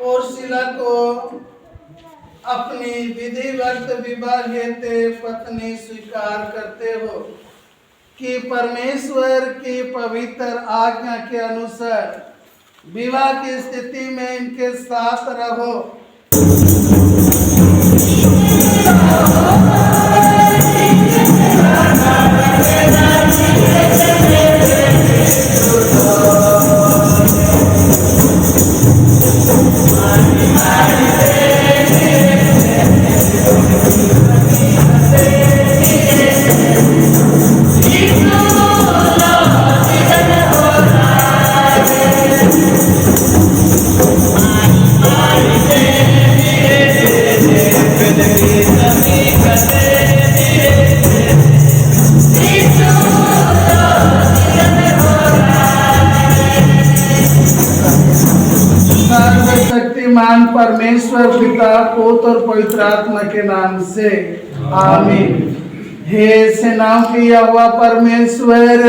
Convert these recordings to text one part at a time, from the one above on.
उर्सिला को अपनी विधिवत विवाह हेतु पत्नी स्वीकार करते हो कि परमेश्वर की पवित्र आज्ञा के अनुसार विवाह की स्थिति में इनके साथ रहो। सर्वशक्तिमान परमेश्वर पिता पुत्र और पवित्र आत्मा के नाम से आमीन। हे सेनाओं की यहोवा परमेश्वर,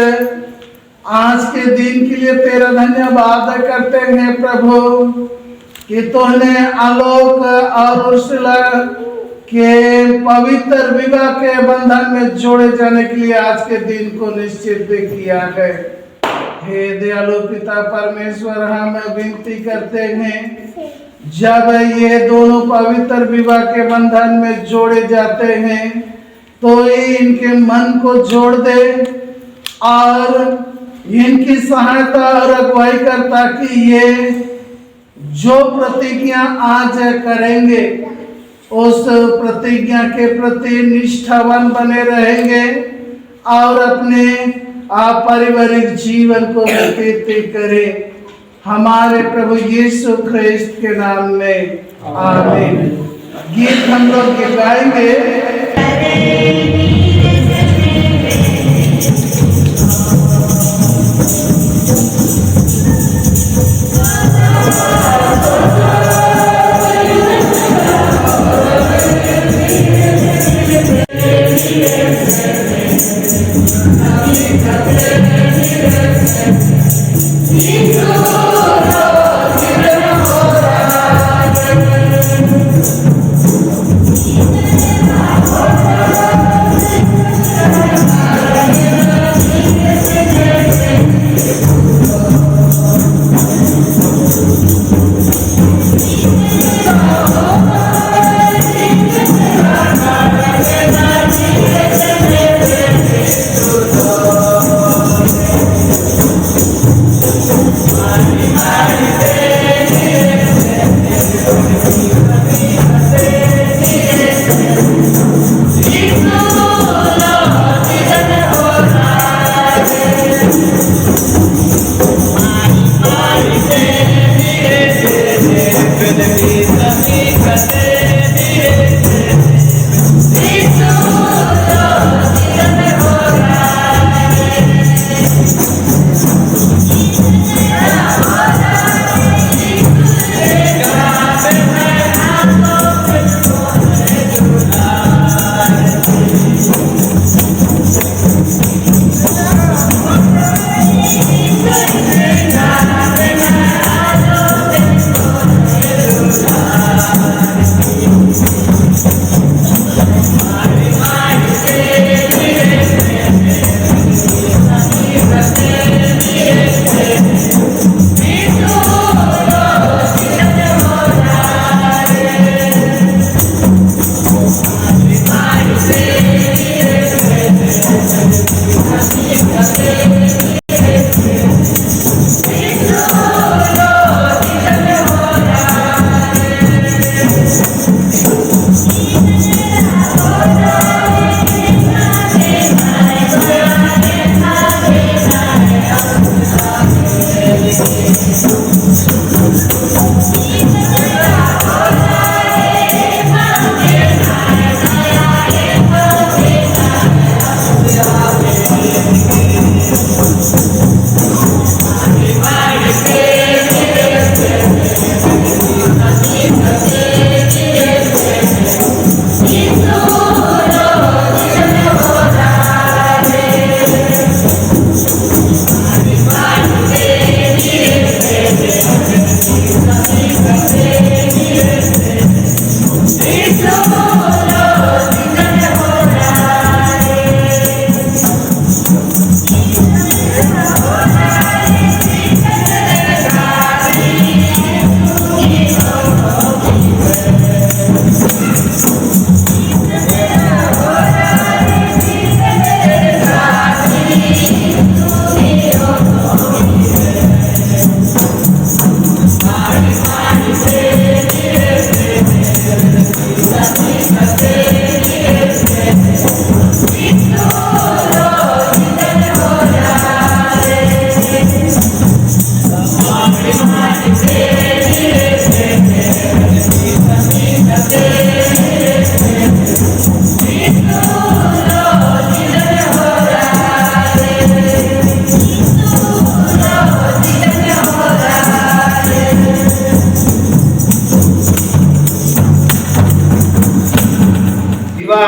आज के दिन के लिए तेरा धन्यवाद करते हैं प्रभु कि तूने आलोक और उर्सिला के पवित्र विवाह के बंधन में जोड़े जाने के लिए आज के दिन को निश्चित भी किया है। हे दयालु पिता परमेश्वर, हम विनती करते हैं जब ये दोनों पवित्र विवाह के बंधन में जोड़े जाते हैं तो ये इनके मन को जोड़ दे और इनकी सहायता और अगुवाई कर, ताकि ये जो प्रतिज्ञा आज करेंगे उस प्रतिज्ञा के प्रति निष्ठावान बने रहेंगे और अपने पारिवारिक जीवन को व्यतीत करें। हमारे प्रभु यीशु ख्रिस्त के नाम में आमीन। गीत हम लोग गाएंगे।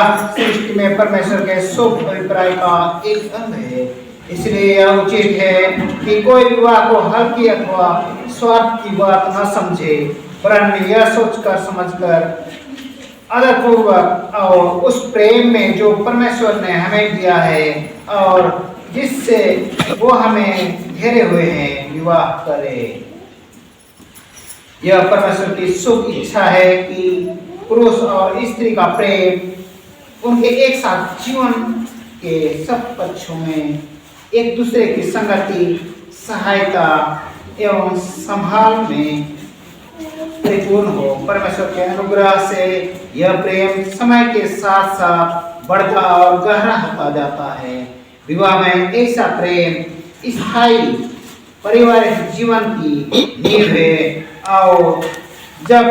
विवाह सृष्टि में परमेश्वर के शुभ अभिप्राय का एक अंग है। इसलिए यह उचित है कि कोई विवाह को हल्की अथवा स्वार्थ की बात न समझे, वरन यह सोचकर समझकर आदरपूर्वक और उस प्रेम में जो परमेश्वर ने हमें दिया है और जिससे वो हमें घेरे हुए हैं, विवाह करे। यह परमेश्वर की शुभ इच्छा है कि पुरुष और स्त्री का प्रेम उनके एक साथ जीवन के सब पक्षों में एक दूसरे की संगति, सहायता एवं संभाल में परिपूर्ण हो। परमेश्वर के अनुग्रह से यह प्रेम समय के साथ साथ बढ़ता और गहरा होता जाता है। विवाह में ऐसा प्रेम स्थायी पारिवारिक जीवन की नींव है और जब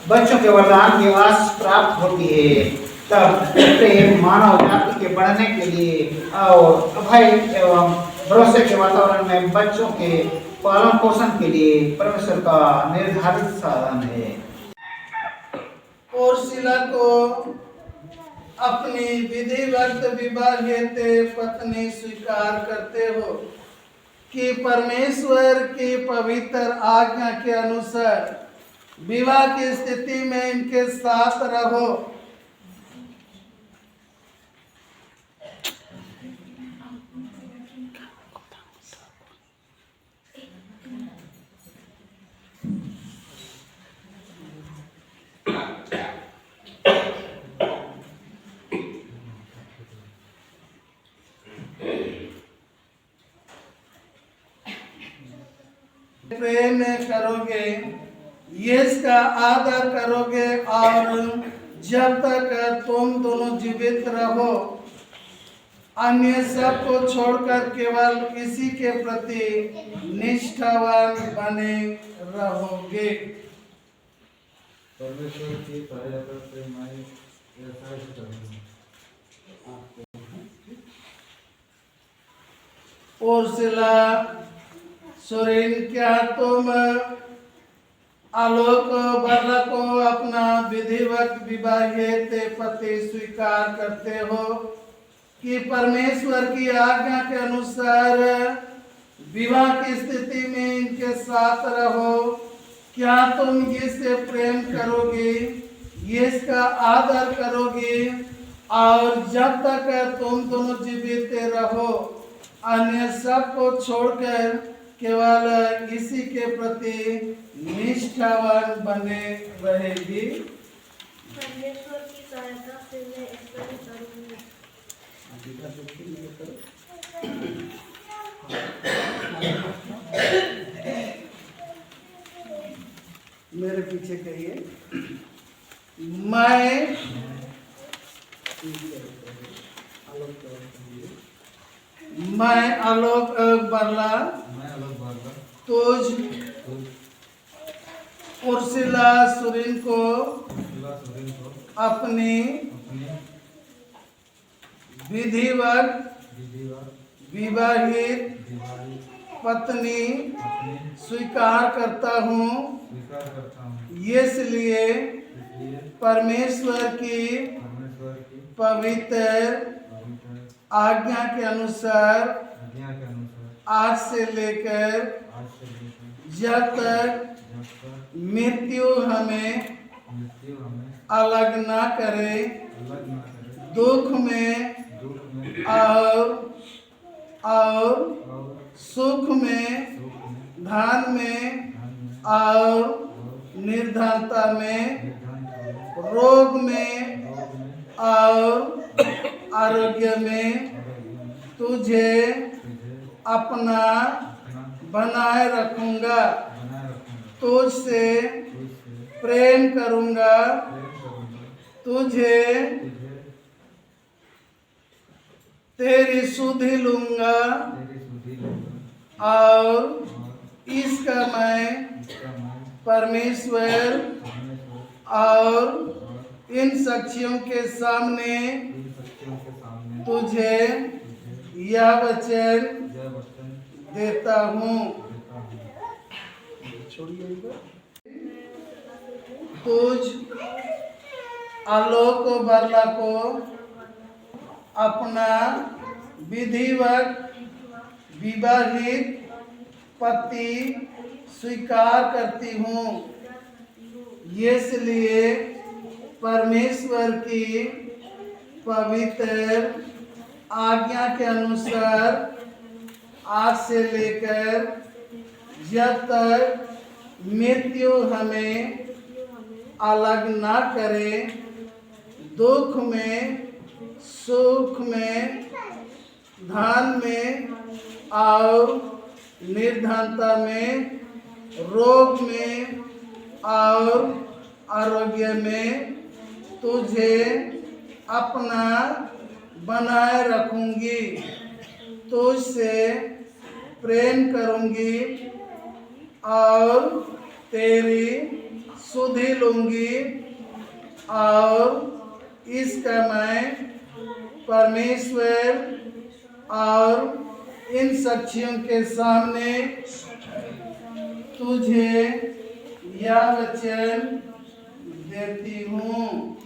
बच्चों के वरदान की आस प्राप्त होती है, तब प्रेम मानव जाति के बढ़ने के लिए और अभय एवं भरोसे के वातावरण में बच्चों के पालन पोषण के लिए परमेश्वर का निर्धारित साधन है। और शिला को अपनी विधिवत विवाह हेतु पत्नी स्वीकार करते हो कि परमेश्वर की पवित्र आज्ञा के अनुसार विवाह की स्थिति में इनके साथ रहो। प्रेम करोगे, इसका आदर करोगे और जब तक तुम दोनों जीवित रहो अन्य सब को छोड़कर केवल इसी के प्रति निष्ठावान बने रहोगे। परमेश्वर की पर्याप्त प्रेमाई उर्सुला सुरीन, क्या तुम आलोक बर्ला को अपना विधिवत विवाहित पति स्वीकार करते हो कि परमेश्वर की आज्ञा के अनुसार विवाह की स्थिति में इनके साथ रहो? क्या तुम इससे प्रेम करोगे, इसका आदर करोगे और जब तक तुम दोनों जीवित रहो अन्य सब को छोड़कर केवल इसी के प्रति निष्ठावान बने रहेगी? परमेश्वर की सहायता से मैं ऐसा ही करूंगी। मेरे पीछे कहिए, मैं आलोक बर्ला तुझ उर्सुला सुरीन को अपनी विधिवत विवाहित पत्नी स्वीकार करता हूँ, इसलिए परमेश्वर की पवित्र आज्ञा के अनुसार आज से लेकर जब तक मृत्यु हमें अलग ना करे, दुख में और सुख में, धन में और निर्धनता में, रोग में और आरोग्य में तुझे अपना बनाए रखूंगा, तुझसे प्रेम करूंगा, तुझे तेरी सुधि लूंगा और इसका मैं परमेश्वर और इन साक्षियों के सामने तुझे यह वचन देता हूँ। तुझ आलोक बर्ला को अपना विधिवत विवाहित पति स्वीकार करती हूँ, इसलिए परमेश्वर की पवित्र आज्ञा के अनुसार आज से लेकर जब तक मृत्यु हमें अलग ना करे, दुख में, सुख में, धन में और निर्धनता में, रोग में और आरोग्य में तुझे अपना बनाए रखूंगी, तुझसे प्रेम करूंगी और तेरी सुधि लूंगी, और इसका मैं परमेश्वर और इन साक्षियों के सामने तुझे यह वचन देती हूँ।